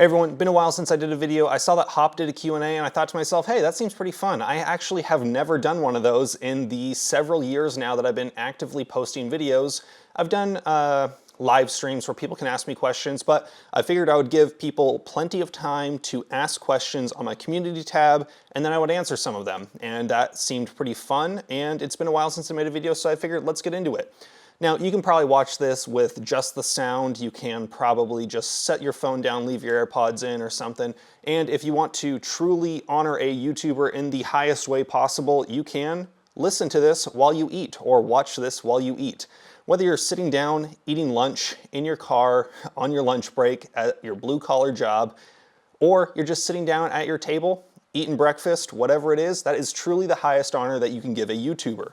Hey everyone, been a while since I did a video. I saw that Hop did a Q&A and I thought to myself, hey, that seems pretty fun. I actually have never done one of those in the several years now that I've been actively posting videos. I've done live streams where people can ask me questions, but I figured I would give people plenty of time to ask questions on my community tab, and then I would answer some of them. And that seemed pretty fun, and it's been a while since I made a video, so I figured let's get into it. Now, you can probably watch this with just the sound. You can probably just set your phone down, leave your AirPods in or something. And if you want to truly honor a YouTuber in the highest way possible, you can listen to this while you eat or watch this while you eat. Whether you're sitting down, eating lunch, in your car, on your lunch break, at your blue-collar job, or you're just sitting down at your table, eating breakfast, whatever it is, that is truly the highest honor that you can give a YouTuber.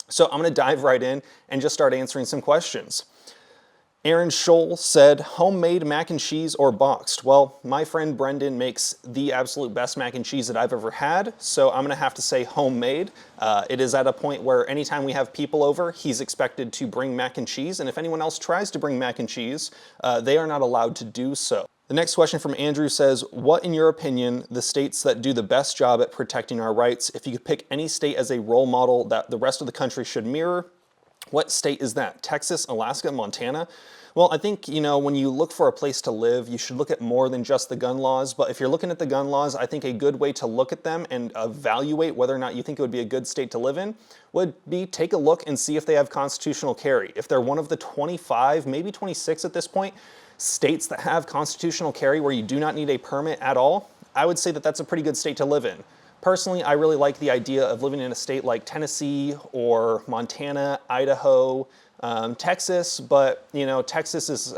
So I'm going to dive right in and just start answering some questions. Aaron Scholl said, homemade mac and cheese or boxed? Well, my friend Brendan makes the absolute best mac and cheese that I've ever had, so I'm going to have to say homemade. It is at a point where anytime we have people over, he's expected to bring mac and cheese, and if anyone else tries to bring mac and cheese, they are not allowed to do so. The next question from Andrew says, what in your opinion the states that do the best job at protecting our rights? If you could pick any state as a role model that the rest of the country should mirror, what state is that? Texas, Alaska, Montana? Well, I think, when you look for a place to live, you should look at more than just the gun laws. But if you're looking at the gun laws, I think a good way to look at them and evaluate whether or not you think it would be a good state to live in would be take a look and see if they have constitutional carry. If they're one of the 25, maybe 26 at this point, states that have constitutional carry where you do not need a permit at all, I would say that that's a pretty good state to live in. Personally, I really like the idea of living in a state like Tennessee or Montana, Idaho, Texas, but Texas is,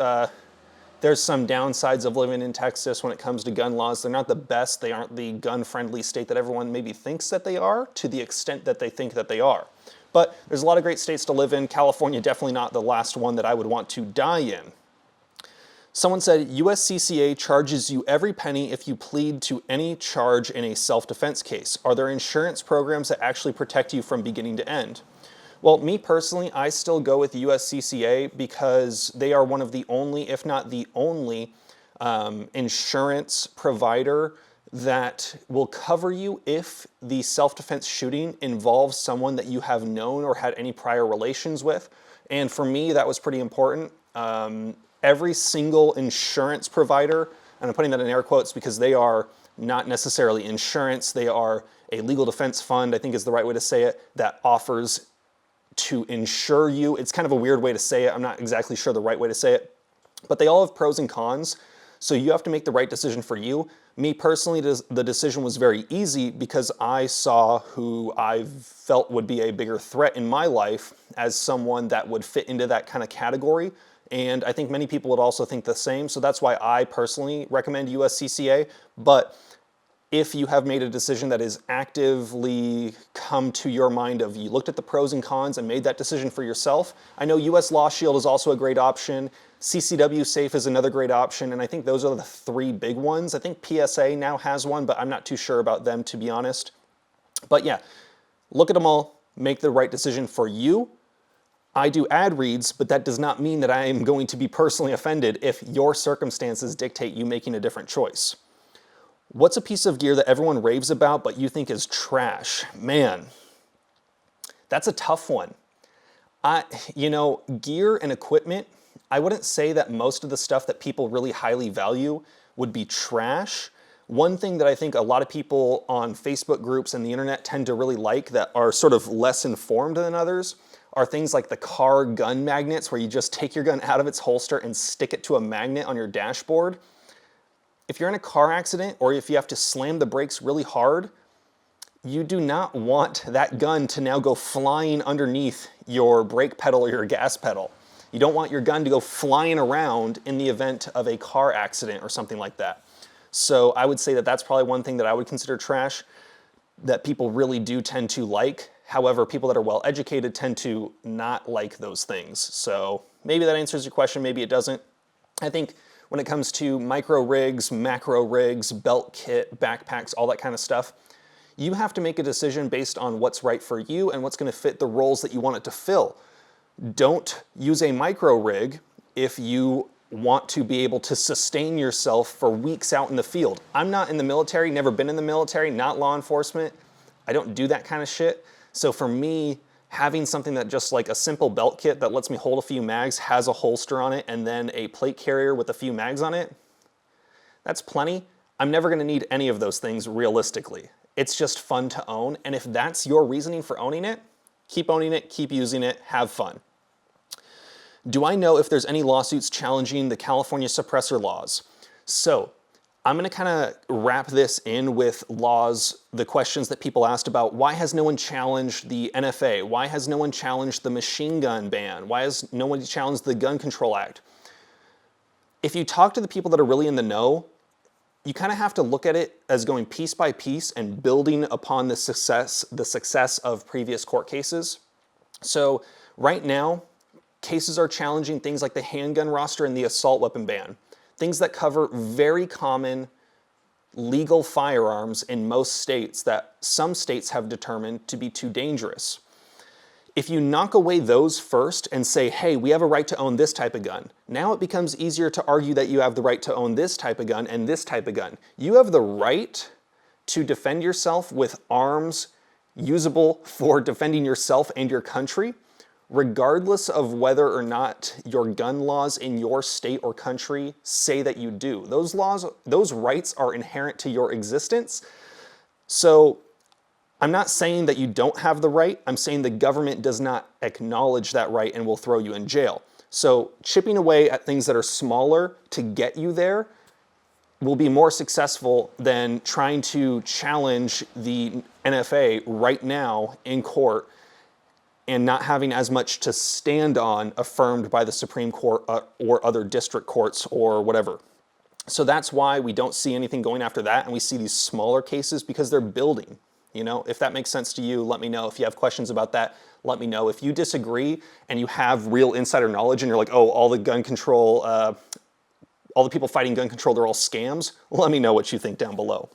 there's some downsides of living in Texas when it comes to gun laws. They're not the best. They aren't the gun-friendly state that everyone maybe thinks that they are to the extent that they think that they are. But there's a lot of great states to live in. California, definitely not the last one that I would want to die in. Someone said, USCCA charges you every penny if you plead to any charge in a self-defense case. Are there insurance programs that actually protect you from beginning to end? Well, me personally, I still go with USCCA because they are one of the only, if not the only, insurance provider that will cover you if the self-defense shooting involves someone that you have known or had any prior relations with. And for me, that was pretty important. Every single insurance provider, and I'm putting that in air quotes because they are not necessarily insurance, they are a legal defense fund, I think is the right way to say it, that offers to insure you. It's kind of a weird way to say it. I'm not exactly sure the right way to say it, but they all have pros and cons. So you have to make the right decision for you. Me personally, the decision was very easy because I saw who I felt would be a bigger threat in my life as someone that would fit into that kind of category. And I think many people would also think the same. So that's why I personally recommend USCCA. But if you have made a decision that is actively come to your mind of you looked at the pros and cons and made that decision for yourself, I know US Law Shield is also a great option. CCW Safe is another great option. And I think those are the three big ones. I think PSA now has one, but I'm not too sure about them, to be honest. But yeah, look at them all, make the right decision for you. I do ad reads, but that does not mean that I am going to be personally offended if your circumstances dictate you making a different choice. What's a piece of gear that everyone raves about but you think is trash? Man, that's a tough one. Gear and equipment, I wouldn't say that most of the stuff that people really highly value would be trash. One thing that I think a lot of people on Facebook groups and the internet tend to really like that are sort of less informed than others are things like the car gun magnets where you just take your gun out of its holster and stick it to a magnet on your dashboard. If you're in a car accident or if you have to slam the brakes really hard, you do not want that gun to now go flying underneath your brake pedal or your gas pedal. You don't want your gun to go flying around in the event of a car accident or something like that. So I would say that that's probably one thing that I would consider trash that people really do tend to like. However, people that are well educated tend to not like those things. So maybe that answers your question, maybe it doesn't. I think when it comes to micro rigs, macro rigs, belt kit, backpacks, all that kind of stuff, you have to make a decision based on what's right for you and what's going to fit the roles that you want it to fill. Don't use a micro rig if you want to be able to sustain yourself for weeks out in the field. I'm not in the military, never been in the military, not law enforcement. I don't do that kind of shit. So for me, having something that just like a simple belt kit that lets me hold a few mags, has a holster on it, and then a plate carrier with a few mags on it, that's plenty. I'm never gonna need any of those things realistically. It's just fun to own, and if that's your reasoning for owning it, keep owning it, keep using it, have fun. Do I know if there's any lawsuits challenging the California suppressor laws? So I'm gonna kind of wrap this in with laws, the questions that people asked about why has no one challenged the NFA? Why has no one challenged the machine gun ban? Why has no one challenged the Gun Control Act? If you talk to the people that are really in the know, you kind of have to look at it as going piece by piece and building upon the success of previous court cases. So right now, cases are challenging things like the handgun roster and the assault weapon ban, things that cover very common legal firearms in most states that some states have determined to be too dangerous. If you knock away those first and say, hey, we have a right to own this type of gun, now it becomes easier to argue that you have the right to own this type of gun and this type of gun. You have the right to defend yourself with arms usable for defending yourself and your country, regardless of whether or not your gun laws in your state or country say that you do. Those laws, those rights are inherent to your existence. So I'm not saying that you don't have the right, I'm saying the government does not acknowledge that right and will throw you in jail. So chipping away at things that are smaller to get you there will be more successful than trying to challenge the NFA right now in court and not having as much to stand on affirmed by the Supreme Court or other district courts or whatever. So that's why we don't see anything going after that, and we see these smaller cases because they're building. You know, if that makes sense to you, let me know. If you have questions about that, let me know. If you disagree and you have real insider knowledge and you're like, oh, all the gun control, all the people fighting gun control, they're all scams, let me know what you think down below.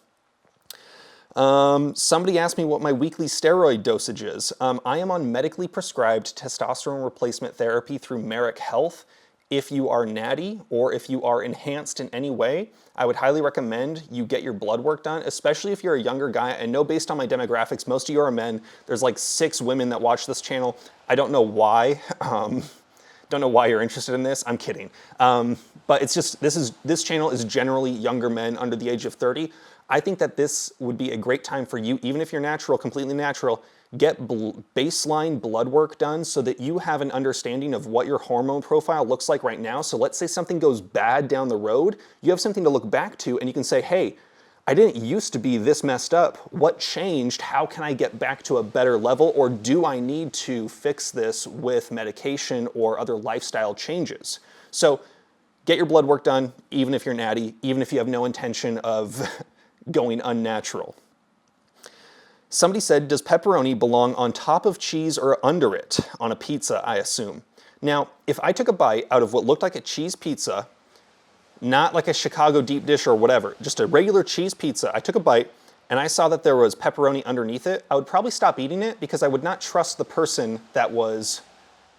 Somebody asked me what my weekly steroid dosage is. I am on medically prescribed testosterone replacement therapy through Merrick Health. If you are natty or if you are enhanced in any way, I would highly recommend you get your blood work done, especially if you're a younger guy. I know based on my demographics, most of you are men. There's like 6 women that watch this channel. I don't know why. Don't know why you're interested in this. I'm kidding. But it's just, this channel is generally younger men under the age of 30. I think that this would be a great time for you, even if you're natural, completely natural, get baseline blood work done so that you have an understanding of what your hormone profile looks like right now. So let's say something goes bad down the road, you have something to look back to and you can say, hey, I didn't used to be this messed up. What changed? How can I get back to a better level? Or do I need to fix this with medication or other lifestyle changes? So get your blood work done, even if you're natty, even if you have no intention of going unnatural. Somebody said, does pepperoni belong on top of cheese or under it on a pizza, I assume? Now, if I took a bite out of what looked like a cheese pizza, not like a Chicago deep dish or whatever, just a regular cheese pizza, I took a bite and I saw that there was pepperoni underneath it, I would probably stop eating it because I would not trust the person that was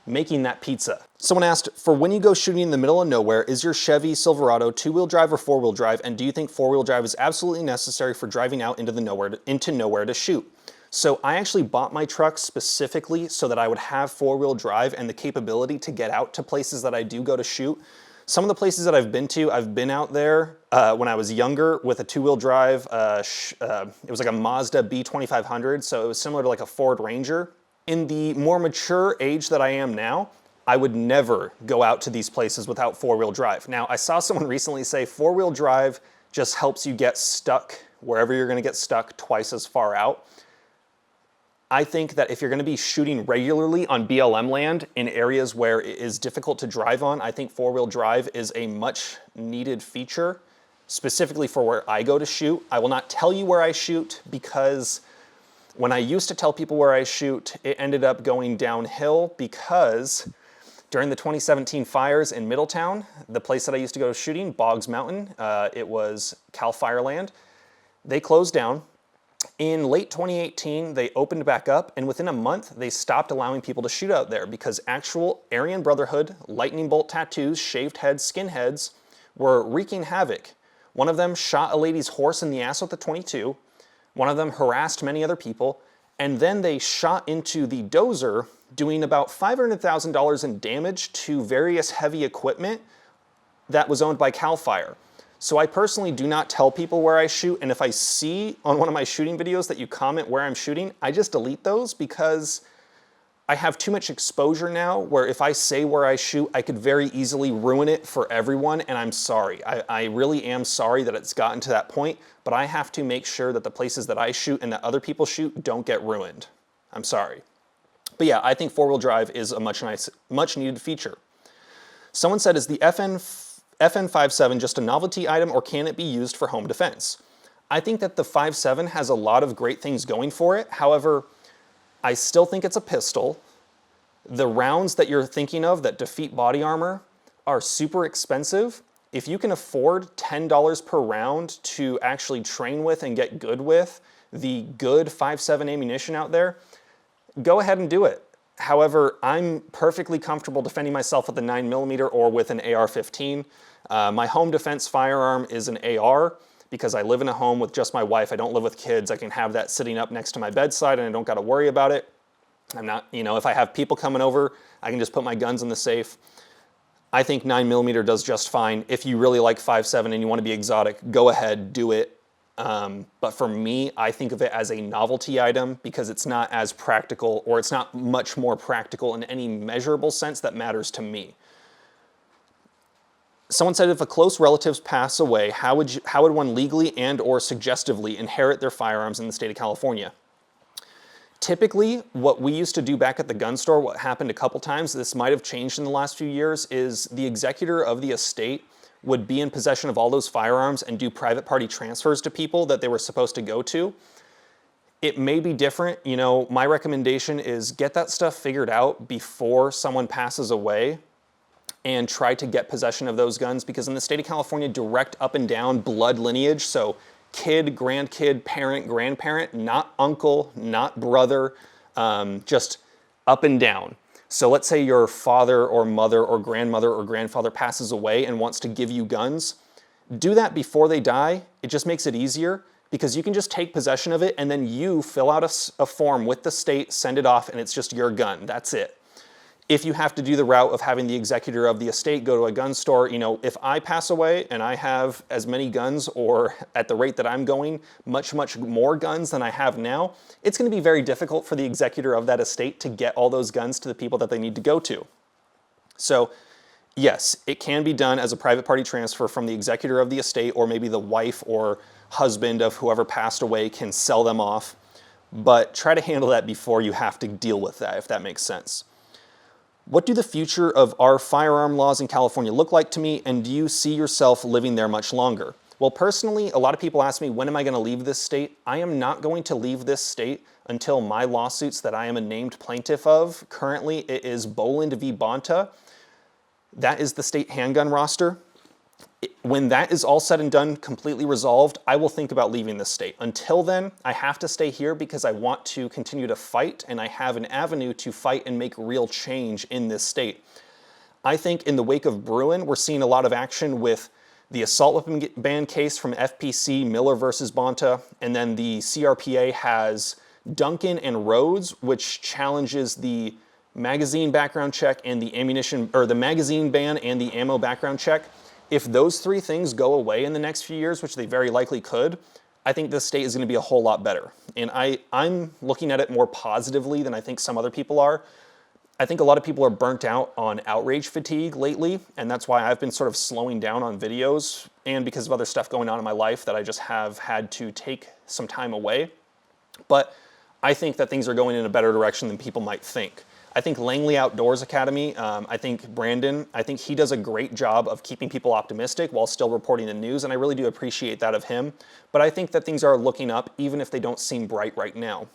making that pizza. Someone asked, for when you go shooting in the middle of nowhere, is your Chevy Silverado 2-wheel drive or 4-wheel drive? And do you think 4-wheel drive is absolutely necessary for driving out into nowhere to shoot? So I actually bought my truck specifically so that I would have 4-wheel drive and the capability to get out to places that I do go to shoot. Some of the places that I've been out there when I was younger with a 2-wheel drive. It was like a Mazda B2500, so it was similar to like a Ford Ranger. In the more mature age that I am now, I would never go out to these places without 4-wheel drive. Now, I saw someone recently say 4-wheel drive just helps you get stuck wherever you're gonna get stuck twice as far out. I think that if you're gonna be shooting regularly on BLM land in areas where it is difficult to drive on, I think 4-wheel drive is a much needed feature, specifically for where I go to shoot. I will not tell you where I shoot because when I used to tell people where I shoot, it ended up going downhill because during the 2017 fires in Middletown, the place that I used to go shooting, Boggs Mountain, it was Cal Fire Land, they closed down. In late 2018, they opened back up, and within a month, they stopped allowing people to shoot out there because actual Aryan Brotherhood, lightning bolt tattoos, shaved heads, skinheads were wreaking havoc. One of them shot a lady's horse in the ass with a .22. One of them harassed many other people, and then they shot into the dozer, doing about $500,000 in damage to various heavy equipment that was owned by CAL FIRE. So I personally do not tell people where I shoot, and if I see on one of my shooting videos that you comment where I'm shooting, I just delete those because I have too much exposure now where if I say where I shoot, I could very easily ruin it for everyone, and I'm sorry. I really am sorry that it's gotten to that point, but I have to make sure that the places that I shoot and that other people shoot don't get ruined. I'm sorry. But yeah, I think four-wheel drive is a much needed feature. Someone said, is the FN57 just a novelty item or can it be used for home defense? I think that the 5.7 has a lot of great things going for it. However, I still think it's a pistol. The rounds that you're thinking of that defeat body armor are super expensive. If you can afford $10 per round to actually train with and get good with the good 5.7 ammunition out there, go ahead and do it. However, I'm perfectly comfortable defending myself with a 9mm or with an AR-15. My home defense firearm is an AR because I live in a home with just my wife. I don't live with kids. I can have that sitting up next to my bedside and I don't got to worry about it. I'm not, if I have people coming over, I can just put my guns in the safe. I think 9mm does just fine. If you really like 5.7 and you want to be exotic, go ahead, do it. But for me, I think of it as a novelty item because it's not as practical, or it's not much more practical in any measurable sense that matters to me. Someone said, if a close relatives pass away, how would one legally and or suggestively inherit their firearms in the state of California? Typically, what we used to do back at the gun store, what happened a couple times, this might have changed in the last few years, is the executor of the estate would be in possession of all those firearms and do private party transfers to people that they were supposed to go to. It may be different. My recommendation is get that stuff figured out before someone passes away and try to get possession of those guns, because in the state of California, direct up and down blood lineage, so kid, grandkid, parent, grandparent, not uncle, not brother, just up and down. So let's say your father or mother or grandmother or grandfather passes away and wants to give you guns. Do that before they die. It just makes it easier because you can just take possession of it and then you fill out a form with the state, send it off, and it's just your gun. That's it. If you have to do the route of having the executor of the estate go to a gun store, if I pass away and I have as many guns, or at the rate that I'm going, much more guns than I have now, it's going to be very difficult for the executor of that estate to get all those guns to the people that they need to go to. So yes, it can be done as a private party transfer from the executor of the estate, or maybe the wife or husband of whoever passed away can sell them off, but try to handle that before you have to deal with that, if that makes sense. What do the future of our firearm laws in California look like to me, and do you see yourself living there much longer? Well, personally, a lot of people ask me, when am I going to leave this state? I am not going to leave this state until my lawsuits that I am a named plaintiff of. Currently, it is Boland v. Bonta. That is the state handgun roster. When that is all said and done, completely resolved, I will think about leaving this state. Until then, I have to stay here because I want to continue to fight, and I have an avenue to fight and make real change in this state. I think in the wake of Bruin, we're seeing a lot of action with the assault weapon ban case from FPC, Miller versus Bonta, and then the CRPA has Duncan and Rhodes, which challenges the magazine background check and the ammunition, or the magazine ban and the ammo background check. If those three things go away in the next few years, which they very likely could, I think this state is going to be a whole lot better. And I'm looking at it more positively than I think some other people are. I think a lot of people are burnt out on outrage fatigue lately, and that's why I've been sort of slowing down on videos, and because of other stuff going on in my life that I just have had to take some time away. But I think that things are going in a better direction than people might think. I think Langley Outdoors Academy, I think Brandon, I think he does a great job of keeping people optimistic while still reporting the news, and I really do appreciate that of him. But I think that things are looking up, even if they don't seem bright right now.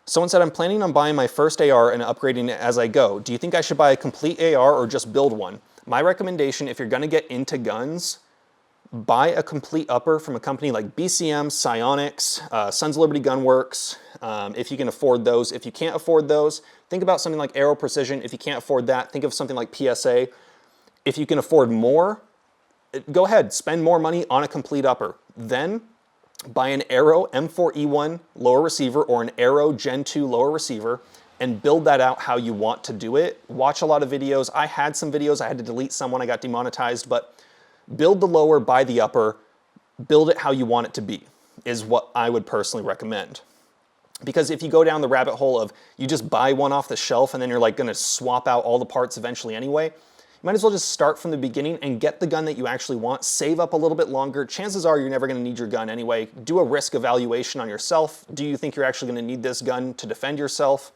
Someone said, I'm planning on buying my first AR and upgrading it as I go. Do you think I should buy a complete AR or just build one? My recommendation, if you're going to get into guns, Buy a complete upper from a company like BCM, Psionics, Sons of Liberty Gunworks, if you can afford those. If you can't afford those, think about something like Aero Precision. If you can't afford that, think of something like PSA. If you can afford more, go ahead, spend more money on a complete upper. Then buy an Aero M4E1 lower receiver or an Aero Gen 2 lower receiver and build that out how you want to do it. Watch a lot of videos. I had some videos, I had to delete some when I got demonetized, but build the lower, buy the upper, build it how you want it to be, is what I would personally recommend. Because if you go down the rabbit hole of you just buy one off the shelf and then you're like gonna swap out all the parts eventually anyway, you might as well just start from the beginning and get the gun that you actually want, save up a little bit longer. Chances are you're never gonna need your gun anyway. Do a risk evaluation on yourself. Do you think you're actually gonna need this gun to defend yourself?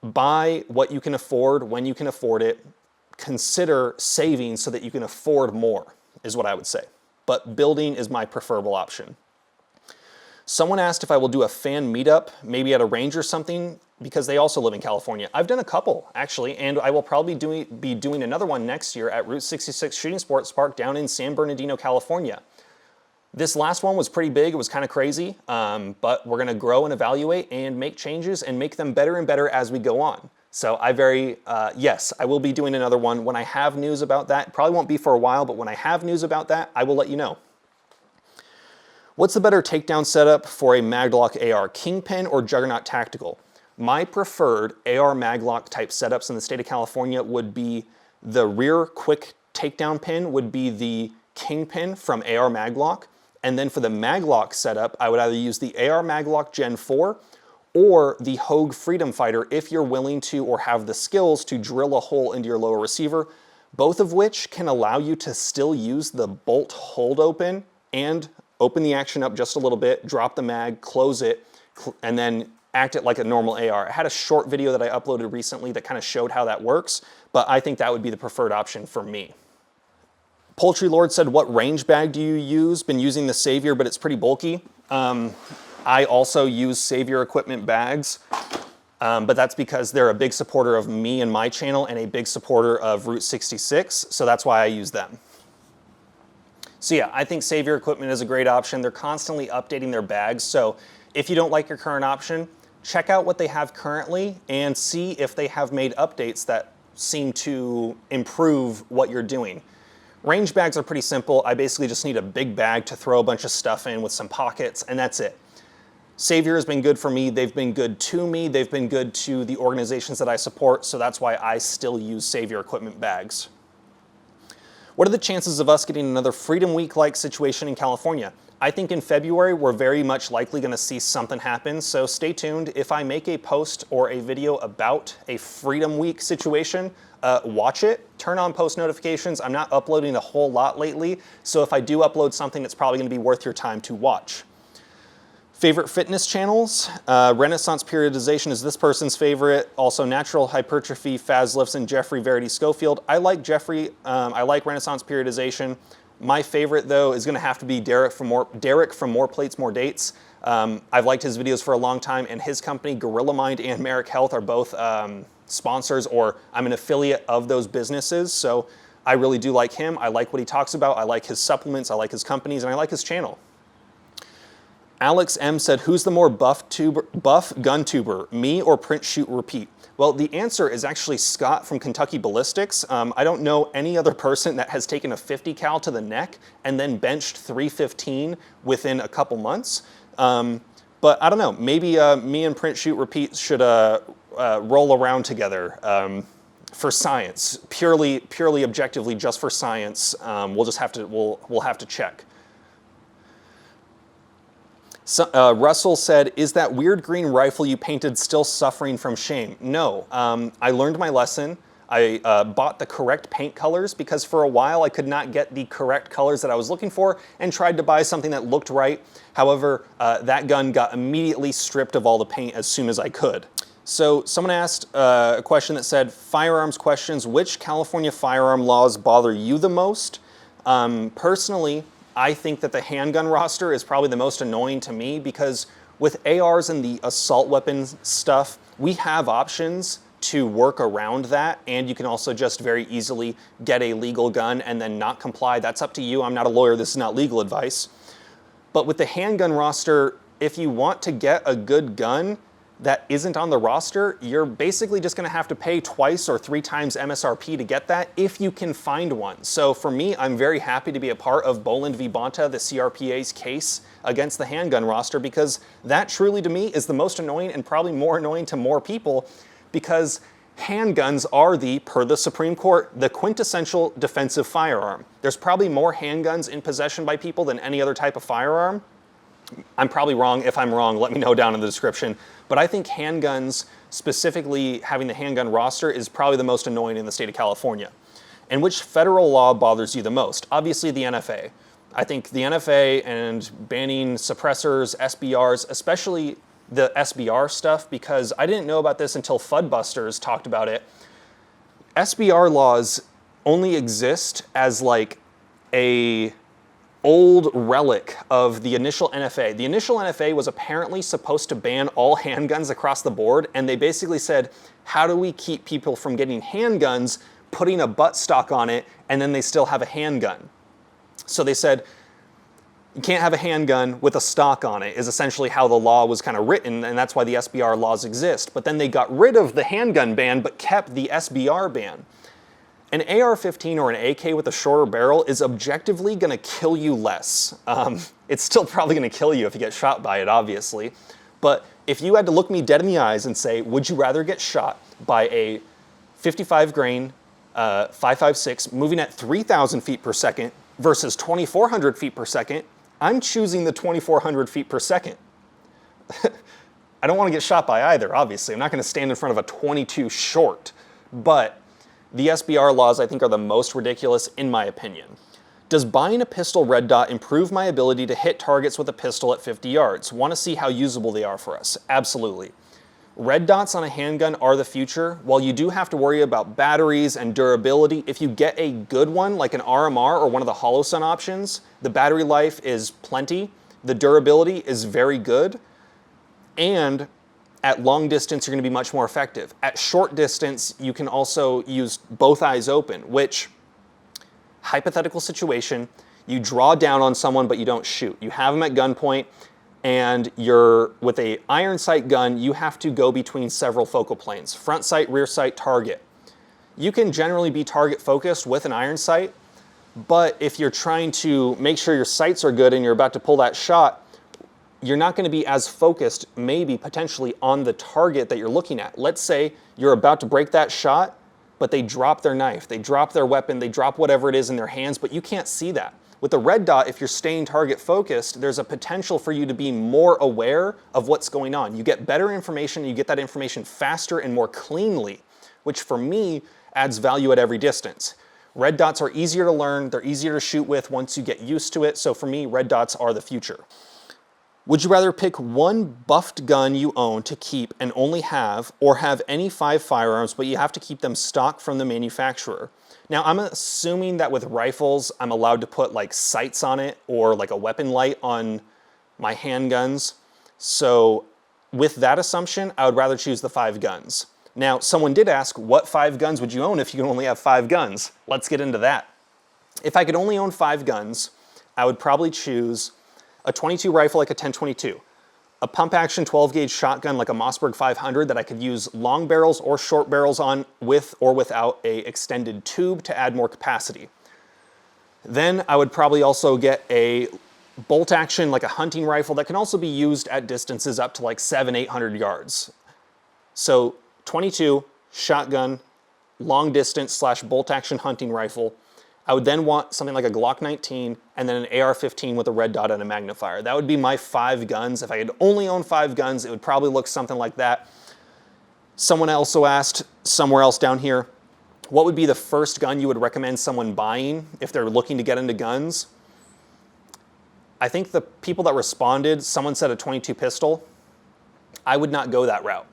Buy what you can afford when you can afford it. Consider saving so that you can afford more, is what I would say. But building is my preferable option. Someone asked if I will do a fan meetup, maybe at a range or something, because they also live in California. I've done a couple, actually, and I will probably be doing another one next year at Route 66 Shooting Sports Park down in San Bernardino, California. This last one was pretty big, it was kind of crazy, but we're gonna grow and evaluate and make changes and make them better and better as we go on. So yes, I will be doing another one. When I have news about that, it probably won't be for a while, but when I have news about that, I will let you know. What's the better takedown setup for a Maglock AR, Kingpin or Juggernaut Tactical? My preferred AR Maglock type setups in the state of California would be the rear quick takedown pin would be the Kingpin from AR Maglock. And then for the Maglock setup, I would either use the AR Maglock Gen 4 or the Hogue Freedom Fighter if you're willing to or have the skills to drill a hole into your lower receiver, both of which can allow you to still use the bolt hold open and open the action up just a little bit, drop the mag, close it, and then act it like a normal AR. I had a short video that I uploaded recently that kind of showed how that works, but I think that would be the preferred option for me. Poultry Lord said, what range bag do you use? Been using the Savior, but it's pretty bulky. I also use Savior equipment bags, but that's because they're a big supporter of me and my channel and a big supporter of Route 66, so that's why I use them. So yeah, I think Savior equipment is a great option. They're constantly updating their bags, so if you don't like your current option, check out what they have currently and see if they have made updates that seem to improve what you're doing. Range bags are pretty simple. I basically just need a big bag to throw a bunch of stuff in with some pockets, and that's it. Savior has been good for me. They've been good to me. They've been good to the organizations that I support, so that's why I still use Savior equipment bags. What are the chances of us getting another Freedom Week-like situation in California? I think in February, we're very much likely gonna see something happen, so stay tuned. If I make a post or a video about a Freedom Week situation, watch it, turn on post notifications. I'm not uploading a whole lot lately, so if I do upload something, it's probably gonna be worth your time to watch. Favorite fitness channels? Renaissance Periodization is this person's favorite. Also Natural Hypertrophy, Faz Lifts, and Jeffrey Verity Schofield. I like Jeffrey, I like Renaissance Periodization. My favorite though is gonna have to be Derek from More Plates, More Dates. I've liked his videos for a long time, and his company, Gorilla Mind and Merrick Health, are both sponsors, or I'm an affiliate of those businesses, so I really do like him. I like what he talks about. I like his supplements, I like his companies, and I like his channel. Alex M said, who's the more buff gun tuber, me or print, shoot, repeat? Well, the answer is actually Scott from Kentucky Ballistics. I don't know any other person that has taken a 50 cal to the neck and then benched 315 within a couple months. But I don't know, maybe me and print, shoot, repeat should roll around together for science, purely objectively, just for science. We'll have to check. So, Russell said, is that weird green rifle you painted still suffering from shame? No, I learned my lesson. I bought the correct paint colors because for a while I could not get the correct colors that I was looking for and tried to buy something that looked right. However, that gun got immediately stripped of all the paint as soon as I could. So someone asked a question that said, firearms questions, which California firearm laws bother you the most? Personally, I think that the handgun roster is probably the most annoying to me because with ARs and the assault weapons stuff, we have options to work around that, and you can also just very easily get a legal gun and then not comply. That's up to you. I'm not a lawyer. This is not legal advice. But with the handgun roster, if you want to get a good gun that isn't on the roster, you're basically just gonna have to pay twice or 3 times MSRP to get that if you can find one. So for me, I'm very happy to be a part of Boland v. Bonta, the CRPA's case against the handgun roster, because that truly to me is the most annoying and probably more annoying to more people, because handguns are per the Supreme Court, the quintessential defensive firearm. There's probably more handguns in possession by people than any other type of firearm. I'm probably wrong. If I'm wrong, let me know down in the description. But I think handguns, specifically having the handgun roster, is probably the most annoying in the state of California. And which federal law bothers you the most? Obviously the NFA. I think the NFA and banning suppressors, SBRs, especially the SBR stuff, because I didn't know about this until Fudbusters talked about it. SBR laws only exist as like a old relic of the initial NFA. The initial NFA was apparently supposed to ban all handguns across the board, and they basically said, how do we keep people from getting handguns, putting a buttstock on it, and then they still have a handgun? So they said, you can't have a handgun with a stock on it, is essentially how the law was kind of written, and that's why the SBR laws exist. But then they got rid of the handgun ban, but kept the SBR ban. An AR-15 or an AK with a shorter barrel is objectively gonna kill you less. It's still probably gonna kill you if you get shot by it, obviously. But if you had to look me dead in the eyes and say, would you rather get shot by a 55 grain 5.56 moving at 3,000 feet per second versus 2,400 feet per second, I'm choosing the 2,400 feet per second. I don't wanna get shot by either, obviously. I'm not gonna stand in front of a 22 short, but the SBR laws, I think, are the most ridiculous in my opinion. Does buying a pistol red dot improve my ability to hit targets with a pistol at 50 yards? Want to see how usable they are for us? Absolutely. Red dots on a handgun are the future. While you do have to worry about batteries and durability, if you get a good one like an RMR or one of the Holosun options, the battery life is plenty, the durability is very good, and at long distance, you're gonna be much more effective. At short distance, you can also use both eyes open, which, hypothetical situation, you draw down on someone but you don't shoot. You have them at gunpoint, and you're, with a iron sight gun, you have to go between several focal planes, front sight, rear sight, target. You can generally be target focused with an iron sight, but if you're trying to make sure your sights are good and you're about to pull that shot, you're not going to be as focused, maybe potentially, on the target that you're looking at. Let's say you're about to break that shot, but they drop their knife, they drop their weapon, they drop whatever it is in their hands, but you can't see that. With the red dot, if you're staying target focused, there's a potential for you to be more aware of what's going on. You get better information, you get that information faster and more cleanly, which for me adds value at every distance. Red dots are easier to learn, they're easier to shoot with once you get used to it, so for me, red dots are the future. Would you rather pick one buffed gun you own to keep and only have, or have any 5 firearms, but you have to keep them stock from the manufacturer? Now, I'm assuming that with rifles, I'm allowed to put like sights on it or like a weapon light on my handguns. So with that assumption, I would rather choose the 5 guns. Now, someone did ask, what 5 guns would you own if you can only have 5 guns? Let's get into that. If I could only own 5 guns, I would probably choose a .22 rifle like a 10-22, a pump action 12 gauge shotgun like a Mossberg 500 that I could use long barrels or short barrels on with or without a extended tube to add more capacity. Then I would probably also get a bolt action like a hunting rifle that can also be used at distances up to like 700-800 yards. So 22, shotgun, long distance / bolt action hunting rifle. I would then want something like a Glock 19 and then an AR-15 with a red dot and a magnifier. That would be my 5 guns. If I could only own 5 guns, it would probably look something like that. Someone also asked somewhere else down here, what would be the first gun you would recommend someone buying if they're looking to get into guns? I think the people that responded, someone said a .22 pistol. I would not go that route.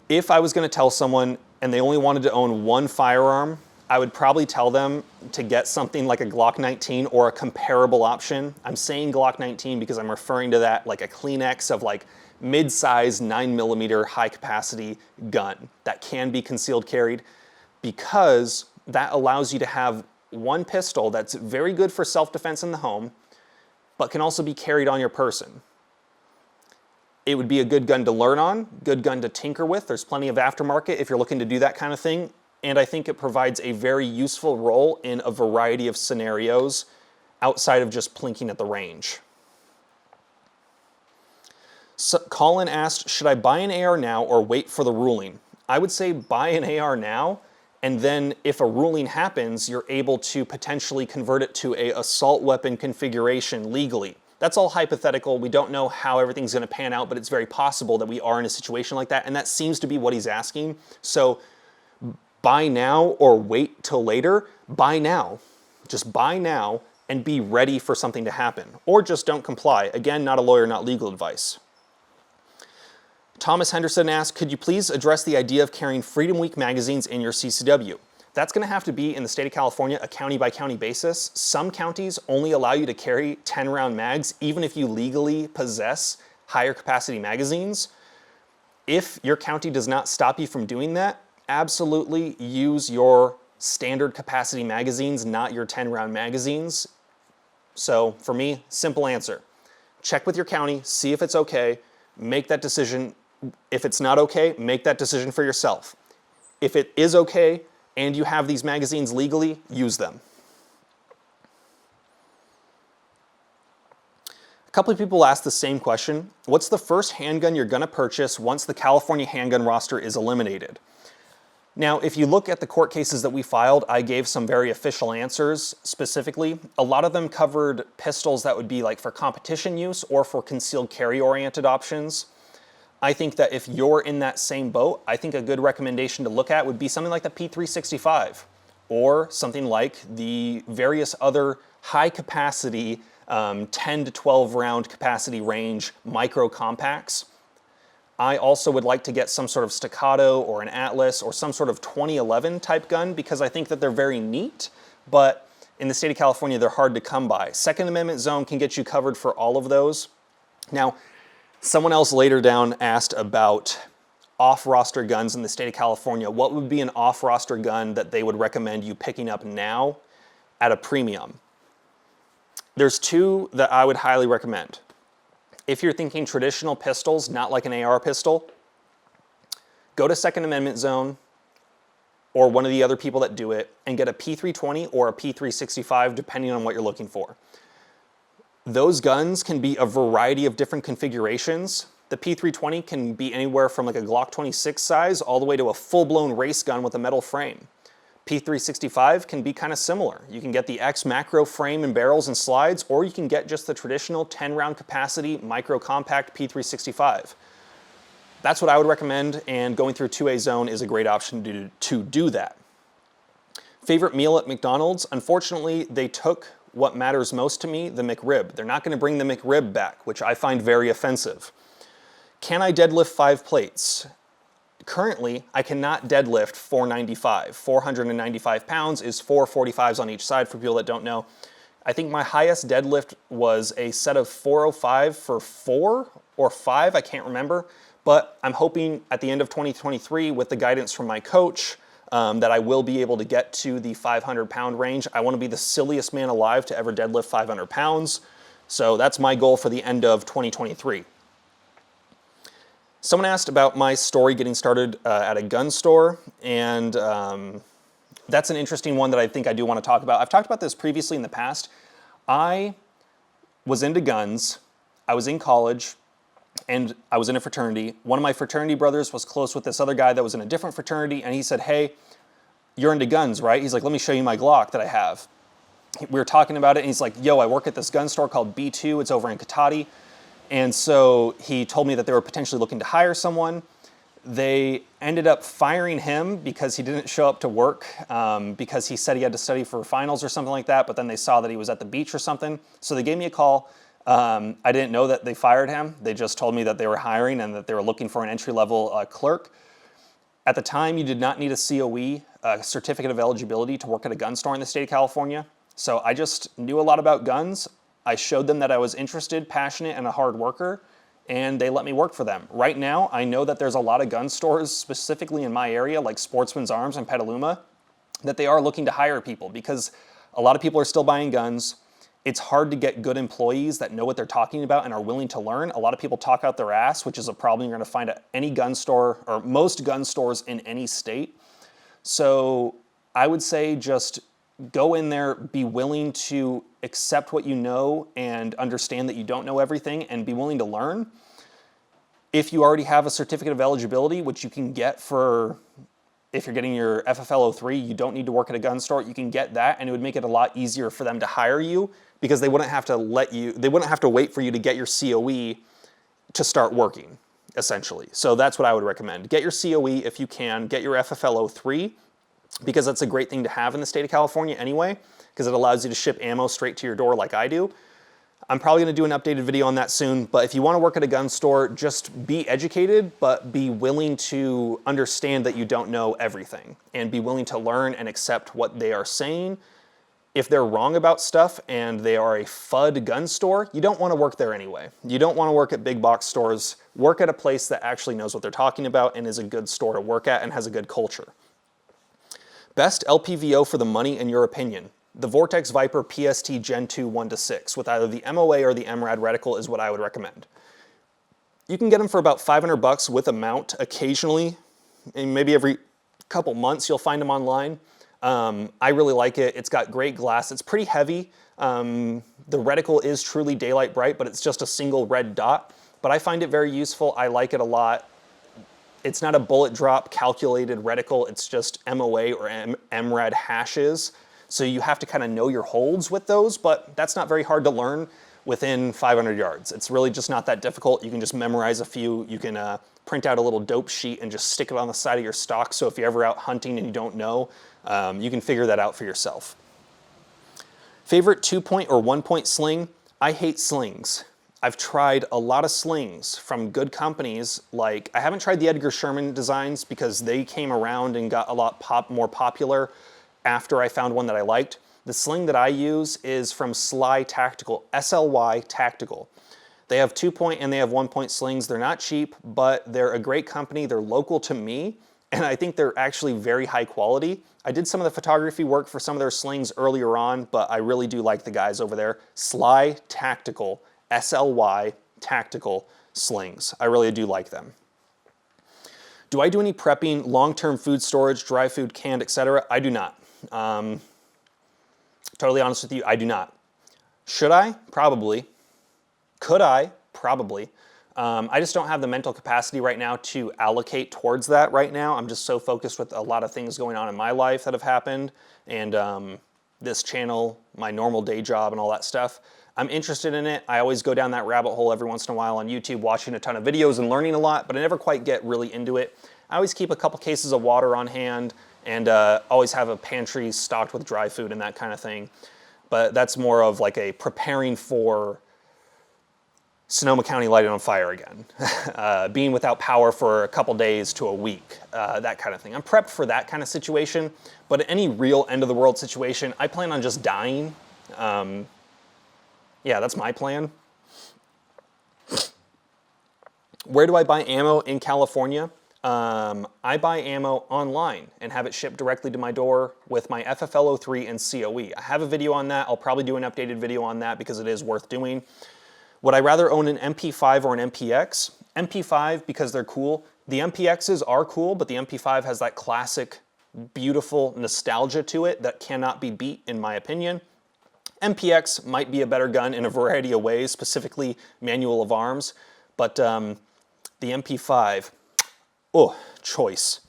If I was going to tell someone and they only wanted to own one firearm, I would probably tell them to get something like a Glock 19 or a comparable option. I'm saying Glock 19 because I'm referring to that like a Kleenex of like mid-size 9mm high capacity gun that can be concealed carried, because that allows you to have one pistol that's very good for self-defense in the home, but can also be carried on your person. It would be a good gun to learn on, good gun to tinker with. There's plenty of aftermarket if you're looking to do that kind of thing. And I think it provides a very useful role in a variety of scenarios outside of just plinking at the range. So Colin asked, should I buy an AR now or wait for the ruling? I would say buy an AR now, and then if a ruling happens, you're able to potentially convert it to an assault weapon configuration legally. That's all hypothetical. We don't know how everything's going to pan out, but it's very possible that we are in a situation like that, and that seems to be what he's asking. So buy now or wait till later. Buy now. Just buy now and be ready for something to happen. Or just don't comply. Again, not a lawyer, not legal advice. Thomas Henderson asked, could you please address the idea of carrying Freedom Week magazines in your CCW? That's going to have to be, in the state of California, a county-by-county basis. Some counties only allow you to carry 10-round mags, even if you legally possess higher capacity magazines. If your county does not stop you from doing that, absolutely use your standard capacity magazines, not your 10-round magazines. So for me, simple answer. Check with your county, see if it's okay, make that decision. If it's not okay, make that decision for yourself. If it is okay and you have these magazines legally, use them. A couple of people asked the same question. What's the first handgun you're going to purchase once the California handgun roster is eliminated? Now, if you look at the court cases that we filed, I gave some very official answers specifically. A lot of them covered pistols that would be like for competition use or for concealed carry oriented options. I think that if you're in that same boat, I think a good recommendation to look at would be something like the P365 or something like the various other high capacity 10 to 12 round capacity range micro compacts. I also would like to get some sort of Staccato or an Atlas or some sort of 2011 type gun because I think that they're very neat, but in the state of California, they're hard to come by. Second Amendment zone can get you covered for all of those. Now, someone else later down asked about off-roster guns in the state of California. What would be an off-roster gun that they would recommend you picking up now at a premium? There's two that I would highly recommend. If you're thinking traditional pistols, not like an AR pistol, go to Second Amendment zone or one of the other people that do it and get a P320 or a P365 depending on what you're looking for. Those guns can be a variety of different configurations. The P320 can be anywhere from like a Glock 26 size all the way to a full-blown race gun with a metal frame. P365 can be kind of similar. You can get the X macro frame and barrels and slides, or you can get just the traditional 10-round capacity micro compact P365. That's what I would recommend, and going through 2A zone is a great option to do that. Favorite meal at McDonald's? Unfortunately, they took what matters most to me, the McRib. They're not going to bring the McRib back, which I find very offensive. Can I deadlift 5 plates? Currently, I cannot deadlift 495. 495 pounds is 4 45s on each side for people that don't know. I think my highest deadlift was a set of 405 for 4 or 5, I can't remember. But I'm hoping at the end of 2023 with the guidance from my coach that I will be able to get to the 500-pound range. I want to be the silliest man alive to ever deadlift 500 pounds. So that's my goal for the end of 2023. Someone asked about my story getting started at a gun store, and that's an interesting one that I think I do want to talk about. I've talked about this previously in the past. I was into guns, I was in college, and I was in a fraternity. One of my fraternity brothers was close with this other guy that was in a different fraternity, and he said, hey, you're into guns, right? He's like, let me show you my Glock that I have. We were talking about it, and he's like, yo, I work at this gun store called B2. It's over in Cotati. And so he told me that they were potentially looking to hire someone. They ended up firing him because he didn't show up to work because he said he had to study for finals or something like that, but then they saw that he was at the beach or something. So they gave me a call. I didn't know that they fired him. They just told me that they were hiring and that they were looking for an entry-level clerk. At the time, you did not need a COE, a certificate of eligibility, to work at a gun store in the state of California. So I just knew a lot about guns. I showed them that I was interested, passionate, and a hard worker, and they let me work for them. Right now, I know that there's a lot of gun stores, specifically in my area, like Sportsman's Arms and Petaluma, that they are looking to hire people because a lot of people are still buying guns. It's hard to get good employees that know what they're talking about and are willing to learn. A lot of people talk out their ass, which is a problem you're gonna find at any gun store or most gun stores in any state. So I would say just go in there, be willing to accept what you know and understand that you don't know everything and be willing to learn. If you already have a certificate of eligibility, which you can get for, if you're getting your FFL 03, you don't need to work at a gun store, you can get that and it would make it a lot easier for them to hire you because they wouldn't have to wait for you to get your COE to start working, essentially. So that's what I would recommend. Get your COE if you can, get your FFL 03, because that's a great thing to have in the state of California anyway, because it allows you to ship ammo straight to your door like I do. I'm probably gonna do an updated video on that soon, but if you wanna work at a gun store, just be educated, but be willing to understand that you don't know everything, and be willing to learn and accept what they are saying. If they're wrong about stuff and they are a FUD gun store, you don't wanna work there anyway. You don't wanna work at big box stores. Work at a place that actually knows what they're talking about and is a good store to work at and has a good culture. Best LPVO for the money in your opinion. The Vortex Viper PST Gen 2 1-6 with either the MOA or the MRAD reticle is what I would recommend. You can get them for about $500 with a mount occasionally, and maybe every couple months you'll find them online. I really like it. It's got great glass. It's pretty heavy. The reticle is truly daylight bright, but it's just a single red dot. But I find it very useful. I like it a lot. It's not a bullet drop calculated reticle. It's just MOA or MRAD hashes. So you have to kind of know your holds with those, but that's not very hard to learn within 500 yards. It's really just not that difficult. You can just memorize a few. You can print out a little dope sheet and just stick it on the side of your stock. So if you're ever out hunting and you don't know, you can figure that out for yourself. Favorite 2-point or 1-point sling? I hate slings. I've tried a lot of slings from good companies. Like, I haven't tried the Edgar Sherman designs because they came around and got a lot more popular after I found one that I liked. The sling that I use is from Sly Tactical, SLY Tactical. They have 2-point and they have 1-point slings. They're not cheap, but they're a great company. They're local to me, and I think they're actually very high quality. I did some of the photography work for some of their slings earlier on, but I really do like the guys over there. Sly Tactical, SLY Tactical slings. I really do like them. Do I do any prepping, long-term food storage, dry food, canned, etc.? I do not. Totally honest with you, I do not. Should I? Probably. Could I? Probably. I just don't have the mental capacity right now to allocate towards that right now. I'm just so focused with a lot of things going on in my life that have happened, and this channel, my normal day job and all that stuff. I'm interested in it. I always go down that rabbit hole every once in a while on YouTube, watching a ton of videos and learning a lot, but I never quite get really into it. I always keep a couple cases of water on hand and always have a pantry stocked with dry food and that kind of thing. But that's more of like a preparing for Sonoma County lighting on fire again. Being without power for a couple days to a week, that kind of thing. I'm prepped for that kind of situation, but any real end of the world situation, I plan on just dying. Yeah, that's my plan. Where do I buy ammo in California? I buy ammo online and have it shipped directly to my door with my FFL 03 and COE. I have a video on that. I'll probably do an updated video on that because it is worth doing. Would I rather own an MP5 or an MPX? MP5 because they're cool. The MPXs are cool, but the MP5 has that classic, beautiful nostalgia to it that cannot be beat in my opinion. MPX might be a better gun in a variety of ways, specifically manual of arms, but the MP5, oh, choice.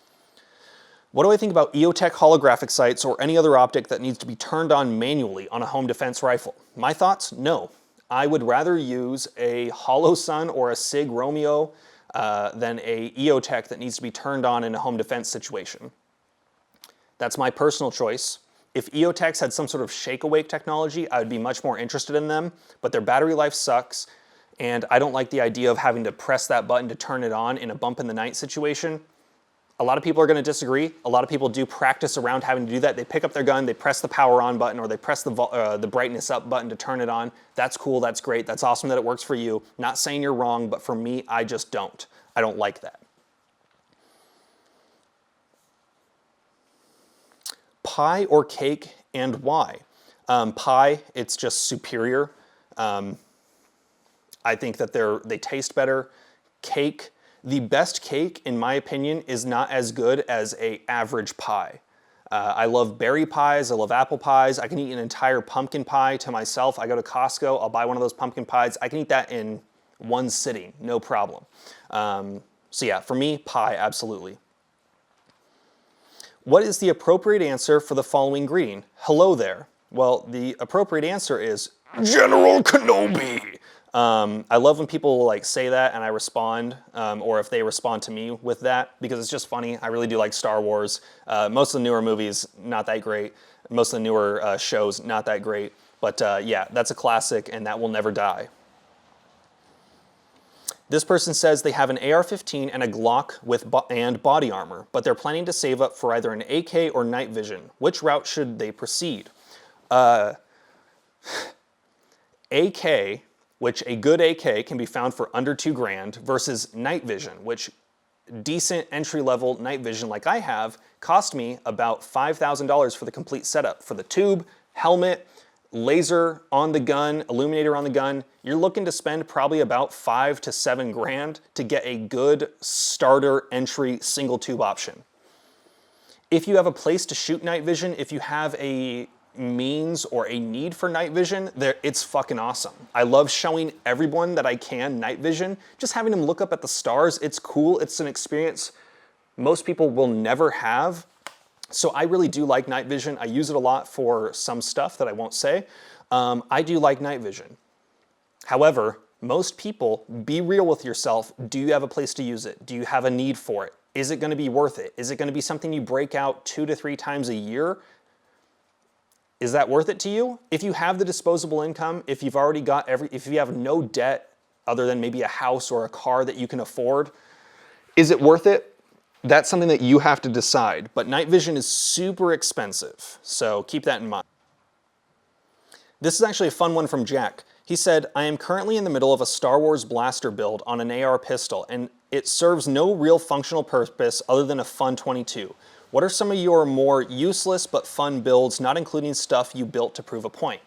What do I think about EOTech holographic sights or any other optic that needs to be turned on manually on a home defense rifle? My thoughts, no. I would rather use a Holosun or a SIG Romeo than a EOTech that needs to be turned on in a home defense situation. That's my personal choice. If EOTechs had some sort of shake-awake technology, I would be much more interested in them, but their battery life sucks, and I don't like the idea of having to press that button to turn it on in a bump in the night situation. A lot of people are going to disagree. A lot of people do practice around having to do that. They pick up their gun, they press the power on button, or they press the brightness up button to turn it on. That's cool, that's great, that's awesome that it works for you. Not saying you're wrong, but for me, I just don't. I don't like that. Pie or cake, and why? Pie, it's just superior. I think that they taste better. Cake, the best cake, in my opinion, is not as good as an average pie. I love berry pies, I love apple pies. I can eat an entire pumpkin pie to myself. I go to Costco, I'll buy one of those pumpkin pies. I can eat that in one sitting, no problem. So yeah, for me, pie, absolutely. What is the appropriate answer for the following greeting? Hello there. Well, the appropriate answer is General Kenobi. I love when people like say that and I respond, or if they respond to me with that, because it's just funny. I really do like Star Wars. Most of the newer movies, not that great. Most of the newer shows, not that great. But yeah, that's a classic and that will never die. This person says they have an AR-15 and a Glock and body armor, but they're planning to save up for either an AK or night vision. Which route should they proceed? AK, which a good AK can be found for under $2,000, versus night vision, which decent entry-level night vision like I have cost me about $5,000 for the complete setup. For the tube, helmet, laser on the gun, illuminator on the gun, you're looking to spend probably about $5 to $7 grand to get a good starter entry single tube option. If you have a place to shoot night vision, if you have a means or a need for night vision, it's fucking awesome. I love showing everyone that I can night vision. Just having them look up at the stars, it's cool. It's an experience most people will never have. So I really do like night vision. I use it a lot for some stuff that I won't say. I do like night vision. However, most people, be real with yourself. Do you have a place to use it? Do you have a need for it? Is it going to be worth it? Is it going to be something you break out 2 to 3 times a year? Is that worth it to you? If you have the disposable income, if you've already got if you have no debt other than maybe a house or a car that you can afford, is it worth it? That's something that you have to decide. But night vision is super expensive, so keep that in mind. This is actually a fun one from Jack. He said, I am currently in the middle of a Star Wars blaster build on an AR pistol, and it serves no real functional purpose other than a fun .22. What are some of your more useless but fun builds, not including stuff you built to prove a point?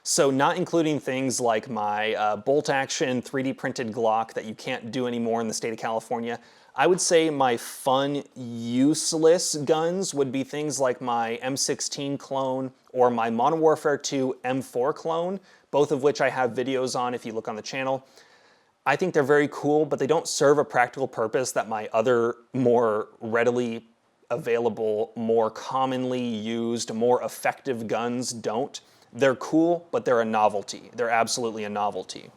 So not including things like my bolt action 3D printed Glock that you can't do anymore in the state of California. I would say my fun, useless guns would be things like my M16 clone or my Modern Warfare 2 M4 clone, both of which I have videos on if you look on the channel. I think they're very cool, but they don't serve a practical purpose that my other more readily available, more commonly used, more effective guns don't. They're cool, but they're a novelty. They're absolutely a novelty.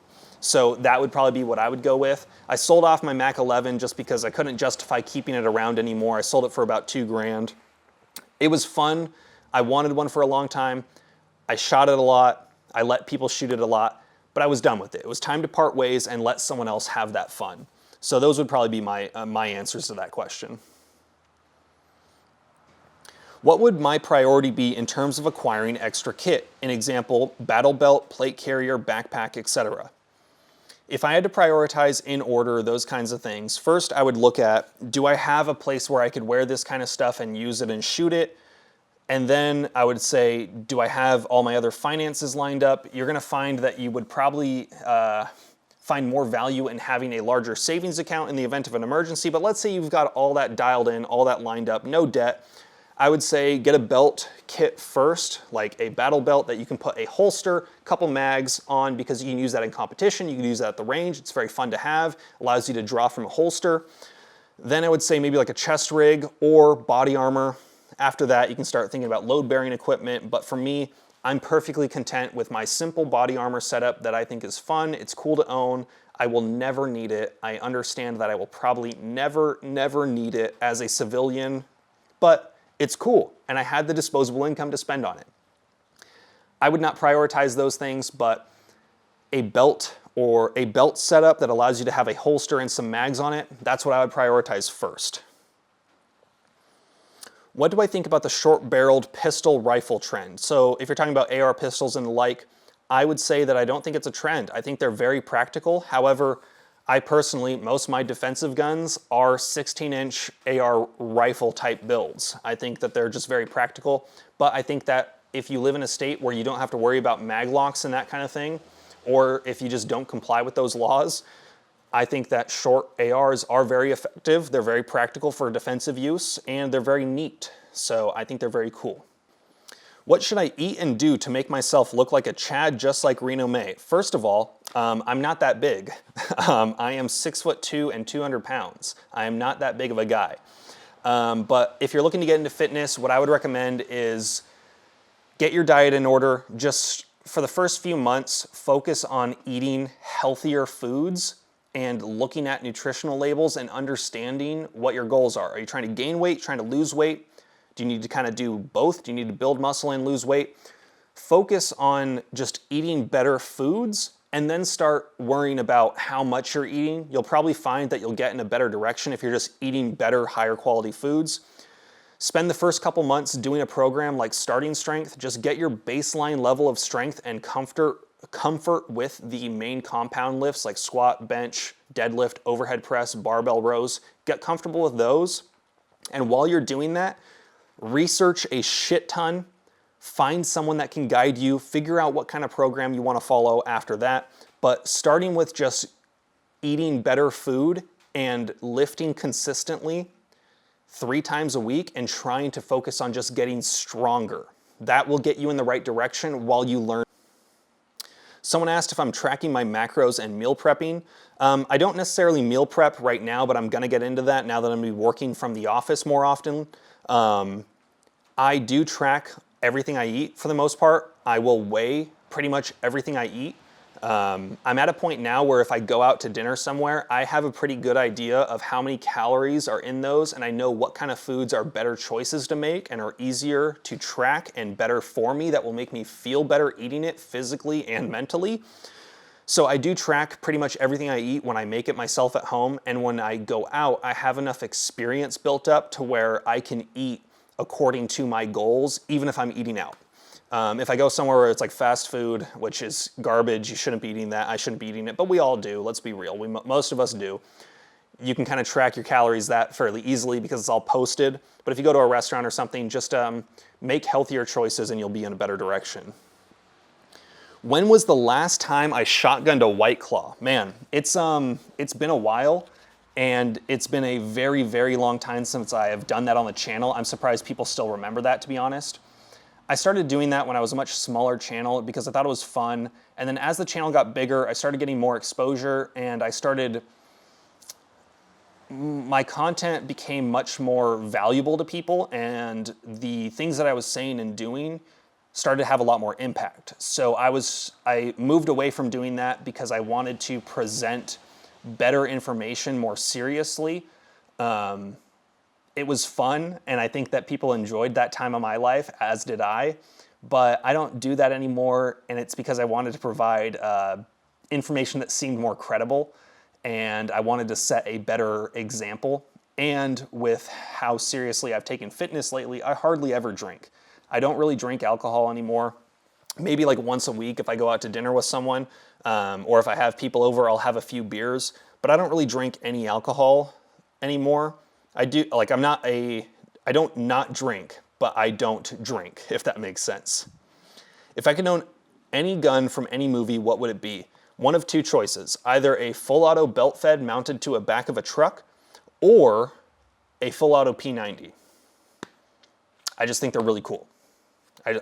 So that would probably be what I would go with. I sold off my Mac 11 just because I couldn't justify keeping it around anymore. I sold it for about $2 grand. It was fun. I wanted one for a long time. I shot it a lot. I let people shoot it a lot, but I was done with it. It was time to part ways and let someone else have that fun. So those would probably be my answers to that question. What would my priority be in terms of acquiring extra kit? An example, battle belt, plate carrier, backpack, etc. If I had to prioritize in order those kinds of things, first I would look at, do I have a place where I could wear this kind of stuff and use it and shoot it? And then I would say, do I have all my other finances lined up? You're gonna find that you would probably find more value in having a larger savings account in the event of an emergency, but let's say you've got all that dialed in, all that lined up, no debt. I would say get a belt kit first, like a battle belt that you can put a holster, couple mags on, because you can use that in competition, you can use that at the range, it's very fun to have, allows you to draw from a holster. Then I would say maybe like a chest rig or body armor. After that, you can start thinking about load-bearing equipment, but for me, I'm perfectly content with my simple body armor setup that I think is fun, it's cool to own, I will never need it. I understand that I will probably never need it as a civilian, but it's cool, and I had the disposable income to spend on it. I would not prioritize those things, but a belt or a belt setup that allows you to have a holster and some mags on it, that's what I would prioritize first. What do I think about the short-barreled pistol rifle trend? So if you're talking about AR pistols and the like, I would say that I don't think it's a trend. I think they're very practical. However, I personally, most of my defensive guns are 16-inch AR rifle type builds. I think that they're just very practical, but I think that if you live in a state where you don't have to worry about maglocks and that kind of thing, or if you just don't comply with those laws, I think that short ARs are very effective. They're very practical for defensive use, and they're very neat. So I think they're very cool. What should I eat and do to make myself look like a Chad just like Reno May? First of all, I'm not that big. I am 6'2" and 200 pounds. I am not that big of a guy. But if you're looking to get into fitness, what I would recommend is get your diet in order. Just for the first few months, focus on eating healthier foods and looking at nutritional labels and understanding what your goals are. Are you trying to gain weight, trying to lose weight? Do you need to kind of do both? Do you need to build muscle and lose weight? Focus on just eating better foods and then start worrying about how much you're eating. You'll probably find that you'll get in a better direction if you're just eating better, higher quality foods. Spend the first couple months doing a program like Starting Strength. Just get your baseline level of strength and comfort with the main compound lifts like squat, bench, deadlift, overhead press, barbell rows. Get comfortable with those. And while you're doing that, research a shit ton, find someone that can guide you, figure out what kind of program you want to follow after that. But starting with just eating better food and lifting consistently 3 times a week and trying to focus on just getting stronger. That will get you in the right direction while you learn. Someone asked if I'm tracking my macros and meal prepping. I don't necessarily meal prep right now, but I'm gonna get into that now that I'm gonna be working from the office more often. I do track everything I eat for the most part. I will weigh pretty much everything I eat. I'm at a point now where if I go out to dinner somewhere, I have a pretty good idea of how many calories are in those, and I know what kind of foods are better choices to make and are easier to track and better for me that will make me feel better eating it physically and mentally. So I do track pretty much everything I eat when I make it myself at home, and when I go out, I have enough experience built up to where I can eat according to my goals, even if I'm eating out. If I go somewhere where it's like fast food, which is garbage, you shouldn't be eating that, I shouldn't be eating it, but we all do, let's be real, most of us do. You can kind of track your calories that fairly easily because it's all posted, but if you go to a restaurant or something, just make healthier choices and you'll be in a better direction. When was the last time I shotgunned a White Claw? Man, it's been a while, and it's been a very, very long time since I have done that on the channel. I'm surprised people still remember that, to be honest. I started doing that when I was a much smaller channel because I thought it was fun. And then as the channel got bigger, I started getting more exposure and my content became much more valuable to people, and the things that I was saying and doing started to have a lot more impact. So I moved away from doing that because I wanted to present better information more seriously. It was fun, and I think that people enjoyed that time of my life, as did I, but I don't do that anymore, and it's because I wanted to provide information that seemed more credible, and I wanted to set a better example. And with how seriously I've taken fitness lately, I hardly ever drink. I don't really drink alcohol anymore. Maybe like once a week if I go out to dinner with someone, or if I have people over, I'll have a few beers, but I don't really drink any alcohol anymore. I don't not drink, but I don't drink, if that makes sense. If I could own any gun from any movie, what would it be? One of 2 choices, either a full auto belt fed mounted to a back of a truck or a full auto P90. I just think they're really cool.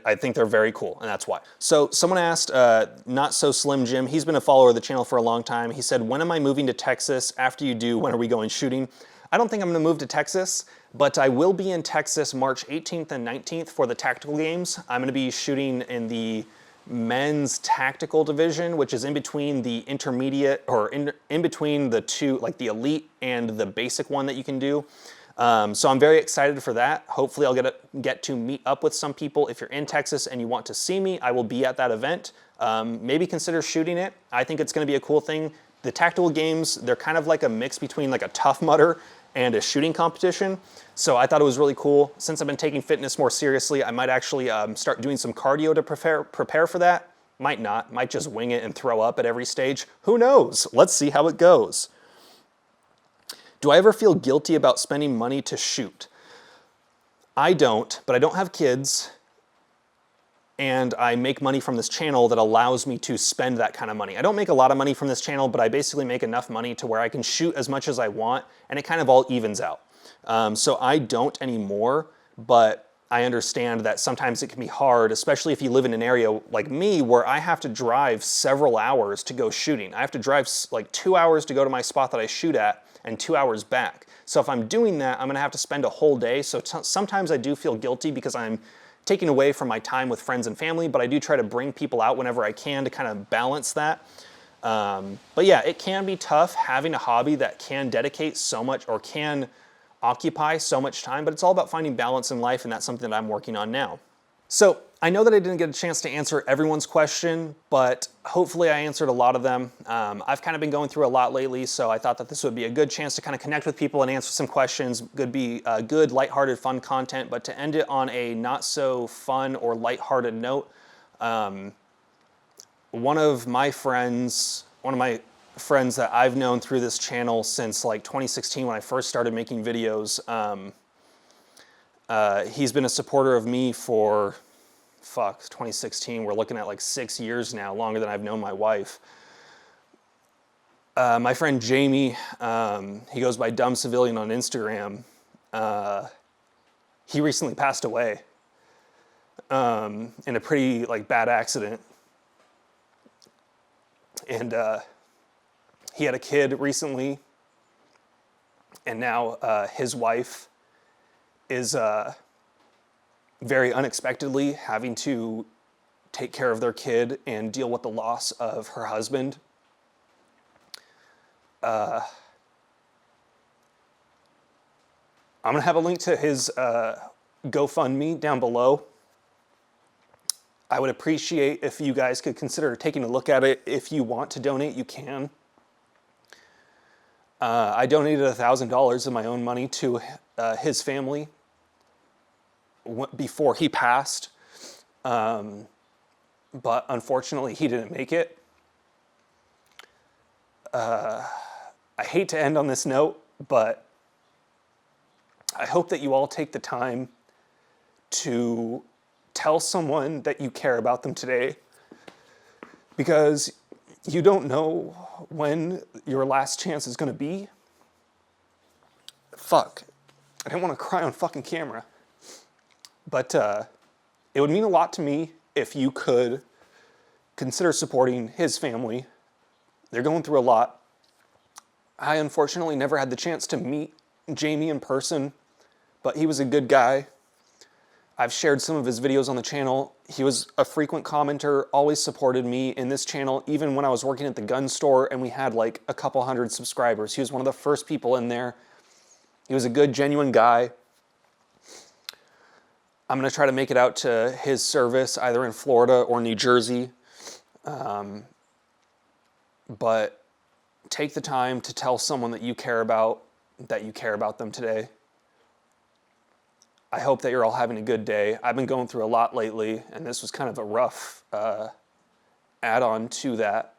I think they're very cool, and that's why. So someone asked, Not So Slim Jim, he's been a follower of the channel for a long time. He said, when am I moving to Texas? After you do, when are we going shooting? I don't think I'm gonna move to Texas, but I will be in Texas March 18th and 19th for the tactical games. I'm gonna be shooting in the men's tactical division, which is in between the intermediate, or in between the two, like the elite and the basic one that you can do. So I'm very excited for that. Hopefully I'll get to meet up with some people. If you're in Texas and you want to see me, I will be at that event. Maybe consider shooting it. I think it's gonna be a cool thing. the tactical games, they're kind of like a mix between like a Tough Mudder and a shooting competition. So I thought it was really cool. Since I've been taking fitness more seriously, I might actually start doing some cardio to prepare for that. Might not, might just wing it and throw up at every stage. Who knows? Let's see how it goes. Do I ever feel guilty about spending money to shoot? I don't, but I don't have kids, and I make money from this channel that allows me to spend that kind of money. I don't make a lot of money from this channel, but I basically make enough money to where I can shoot as much as I want, and it kind of all evens out. So I don't anymore, but I understand that sometimes it can be hard, especially if you live in an area like me where I have to drive several hours to go shooting. I have to drive like 2 hours to go to my spot that I shoot at and 2 hours back. So if I'm doing that, I'm gonna have to spend a whole day. So sometimes I do feel guilty because I'm taking away from my time with friends and family, but I do try to bring people out whenever I can to kind of balance that. But yeah, it can be tough having a hobby that can dedicate so much or can occupy so much time, but it's all about finding balance in life, and that's something that I'm working on now. So I know that I didn't get a chance to answer everyone's question, but hopefully I answered a lot of them. I've kind of been going through a lot lately, so I thought that this would be a good chance to kind of connect with people and answer some questions. Could be good, lighthearted, fun content, but to end it on a not so fun or lighthearted note, one of my friends that I've known through this channel since like 2016 when I first started making videos, he's been a supporter of me for, 2016, we're looking at like 6 years now, longer than I've known my wife. My friend Jamie, he goes by Dumb Civilian on Instagram. He recently passed away in a pretty like bad accident. And he had a kid recently, and now his wife is very unexpectedly having to take care of their kid and deal with the loss of her husband. I'm gonna have a link to his GoFundMe down below. I would appreciate if you guys could consider taking a look at it. If you want to donate, you can. I donated $1,000 of my own money to his family before he passed, but unfortunately he didn't make it. I hate to end on this note, but I hope that you all take the time to tell someone that you care about them today, because you don't know when your last chance is going to be. Fuck. I didn't want to cry on fucking camera. But it would mean a lot to me if you could consider supporting his family. They're going through a lot. I unfortunately never had the chance to meet Jamie in person, but he was a good guy. I've shared some of his videos on the channel. He was a frequent commenter, always supported me in this channel, even when I was working at the gun store and we had like a couple hundred subscribers. He was one of the first people in there. He was a good, genuine guy. I'm gonna try to make it out to his service, either in Florida or New Jersey. But take the time to tell someone that you care about them today. I hope that you're all having a good day. I've been going through a lot lately, and this was kind of a rough add-on to that.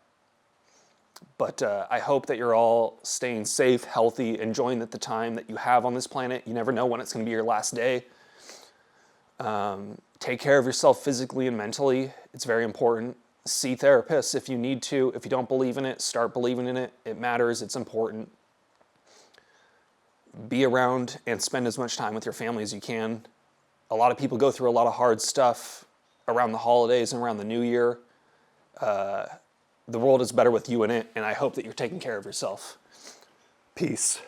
But I hope that you're all staying safe, healthy, enjoying the time that you have on this planet. You never know when it's gonna be your last day. Take care of yourself physically and mentally. It's very important. See therapists if you need to. If you don't believe in it, start believing in it. It matters. It's important. Be around and spend as much time with your family as you can. A lot of people go through a lot of hard stuff around the holidays and around the new year. The world is better with you in it, and I hope that you're taking care of yourself. Peace.